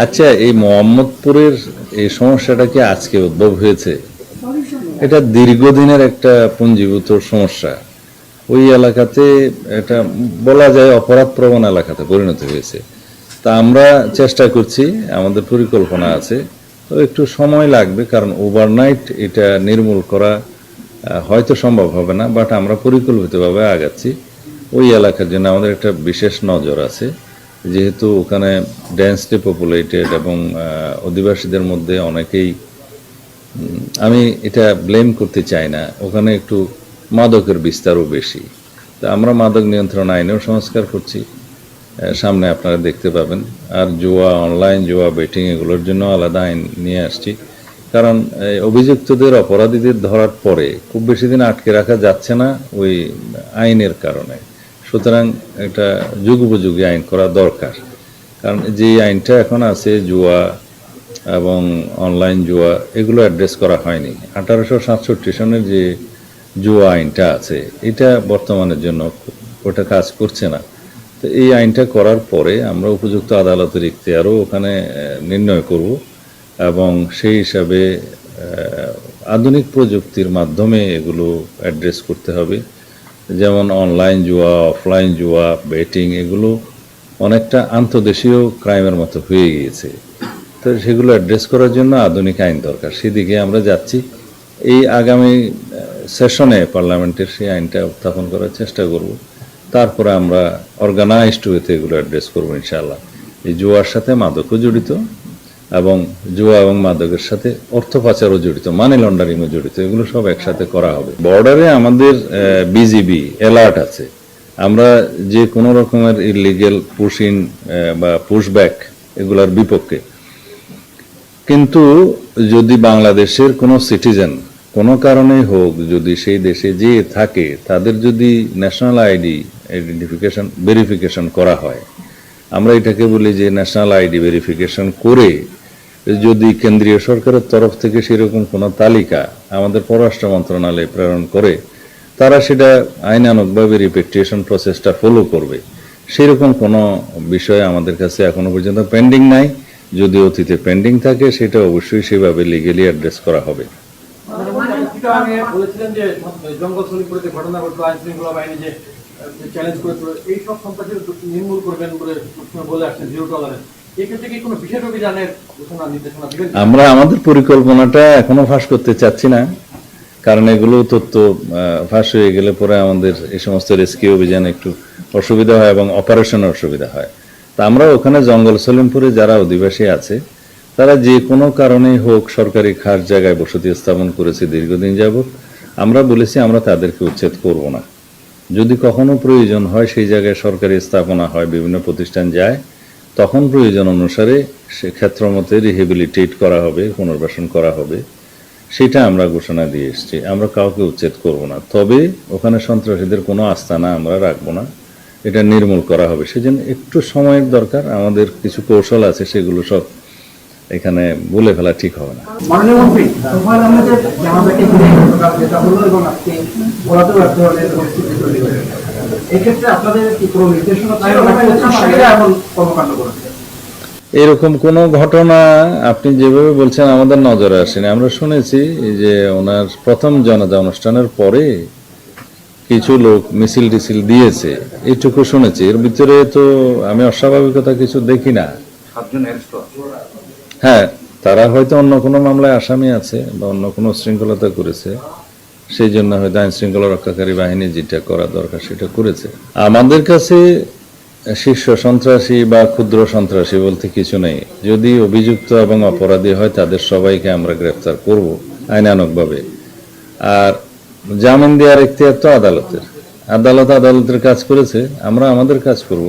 আচ্ছা, এই মোহাম্মদপুরের এই সমস্যাটা কি আজকে উদ্ভব হয়েছে? এটা দীর্ঘদিনের একটা পুঞ্জীভূত সমস্যা। ওই এলাকাতে এটা বলা যায় অপরাধ প্রবণ এলাকাতে পরিণত হয়েছে। তা আমরা চেষ্টা করছি, আমাদের পরিকল্পনা আছে, তো একটু সময় লাগবে, কারণ ওভারনাইট এটা নির্মূল করা হয়তো সম্ভব হবে না, বাট আমরা পরিকল্পিতভাবে আগাচ্ছি। ওই এলাকার জন্য আমাদের একটা বিশেষ নজর আছে, যেহেতু ওখানে ডেন্সলি পপুলেটেড এবং অধিবাসীদের মধ্যে অনেকেই, আমি এটা ব্লেম করতে চাই না, ওখানে একটু মাদকের বিস্তারও বেশি। তা আমরা মাদক নিয়ন্ত্রণ আইনেও সংস্কার করছি, সামনে আপনারা দেখতে পাবেন। আর জুয়া, অনলাইন জুয়া, বেটিং এগুলোর জন্য আলাদা আইন নিয়ে আসছি, কারণ অভিযুক্তদের, অপরাধীদের ধরার পরে খুব বেশি দিন আটকে রাখা যাচ্ছে না ওই আইনের কারণে। সুতরাং এটা যুগোপযোগী আইন করা দরকার, কারণ যে আইনটা এখন আছে জুয়া এবং অনলাইন জুয়া, এগুলো অ্যাড্রেস করা হয়নি। 1867 সনের যে জুয়া আইনটা আছে, এটা বর্তমানের জন্য ওটা কাজ করছে না। তো এই আইনটা করার পরে আমরা উপযুক্ত আদালতের ইখতিয়ারও ওখানে নির্ণয় করব, এবং সেই হিসাবে আধুনিক প্রযুক্তির মাধ্যমে এগুলো অ্যাড্রেস করতে হবে। যেমন অনলাইন জুয়া, অফলাইন জুয়া, বেটিং, এগুলো অনেকটা আন্তর্দেশীয় ক্রাইমের মতো হয়ে গিয়েছে। তো সেগুলো অ্যাড্রেস করার জন্য আধুনিক আইন দরকার, সেদিকে আমরা যাচ্ছি। এই আগামী সেশনে পার্লামেন্টের সেই আইনটা উত্থাপন করার চেষ্টা করব। তারপরে আমরা অর্গানাইজড ওয়েতে এগুলো অ্যাড্রেস করবো ইনশাআল্লাহ। এই জুয়ার সাথে মাদকও জড়িত, এবং জুয়া এবং মাদকের সাথে অর্থ পাচারও জড়িত, মানি লন্ডারিংও জড়িত, এগুলো সব একসাথে করা হবে। বর্ডারে আমাদের বিজিবি অ্যালার্ট আছে, আমরা যে কোনো রকমের ইলিগেল পুশ ইন বা পুশ ব্যাক এগুলোর বিপক্ষে। কিন্তু যদি বাংলাদেশের কোনো সিটিজেন কোনো কারণেই হোক, যদি সেই দেশে যে থাকে, তাদের যদি ন্যাশনাল আইডি আইডেন্টিফিকেশন ভেরিফিকেশন করা হয়, আমরা এটাকে বলি যে ন্যাশনাল আইডি ভেরিফিকেশন করে যদি কেন্দ্রীয় সরকারের তরফ থেকে সেরকম কোনো তালিকা আমাদের পররাষ্ট্র মন্ত্রণালয়ে প্রেরণ করে, তারা সেটা আইনানুগভাবে রিপেট্রিয়েশন প্রসেসটা ফলো করবে। সেরকম কোনো বিষয় আমাদের কাছে এখনো পর্যন্ত পেন্ডিং নাই। যদি অতীতে পেন্ডিং থাকে, সেটা অবশ্যই সেভাবে লিগেলি অ্যাড্রেস করা হবে। আমরা আমাদের পরিকল্পনাটা এখনো ফাঁস করতে চাচ্ছি না, কারণ এগুলো তথ্য ফাঁস হয়ে গেলে পরে আমাদের এই সমস্ত রেস্কিউ অভিযানে একটু অসুবিধা হয় এবং অপারেশনের অসুবিধা হয়। তা আমরা ওখানে জঙ্গল সলিমপুরে যারা অধিবাসী আছে, তারা যে কোনো কারণেই হোক সরকারি খাস জায়গায় বসতি স্থাপন করেছে দীর্ঘদিন যাবৎ, আমরা বলেছি আমরা তাদেরকে উচ্ছেদ করব না। যদি কখনো প্রয়োজন হয় সেই জায়গায় সরকারি স্থাপনা হয়, বিভিন্ন প্রতিষ্ঠান যায়, তখন প্রয়োজন অনুসারে সে ক্ষেত্র মতে রিহেবিলিটেট করা হবে, পুনর্বাসন করা হবে। সেটা আমরা ঘোষণা দিয়ে এসেছি, আমরা কাউকে উচ্ছেদ করব না। তবে ওখানে সন্ত্রাসীদের কোনো আস্তানা আমরা রাখবো না, এটা নির্মূল করা হবে। সেজন্য একটু সময়ের দরকার, আমাদের কিছু কৌশল আছে, সেগুলো সব এখানে বলে ফেলা ঠিক হবে না। এরকম কোনো ঘটনা আপনি যেভাবে বলছেন আমাদের নজরে আসেনি। আমরা শুনেছি যে ওনার প্রথম জানাজা অনুষ্ঠানের পরে কিছু লোক মিছিল টিছিল দিয়েছে, এইটুকু শুনেছি। এর ভিতরে তো আমি অস্বাভাবিকতা কিছু দেখি না। হ্যাঁ, তারা হয়তো অন্য কোনো মামলায় আসামি আছে বা অন্য কোনো শৃঙ্খলতা করেছে, সেই জন্য হয়তো আইন শৃঙ্খলা রক্ষাকারী বাহিনী যেটা করা দরকার সেটা করেছে। আমাদের কাছে শীর্ষ সন্ত্রাসী বা ক্ষুদ্র সন্ত্রাসী বলতে কিছু নেই। যদি অভিযুক্ত এবং অপরাধী হয়, তাদের সবাইকে আমরা গ্রেফতার করব আইনানুগভাবে। আর জামিন দেওয়ার এখতিয়ার তো আদালতের, আদালতের কাজ করেছে, আমরা আমাদের কাজ করব।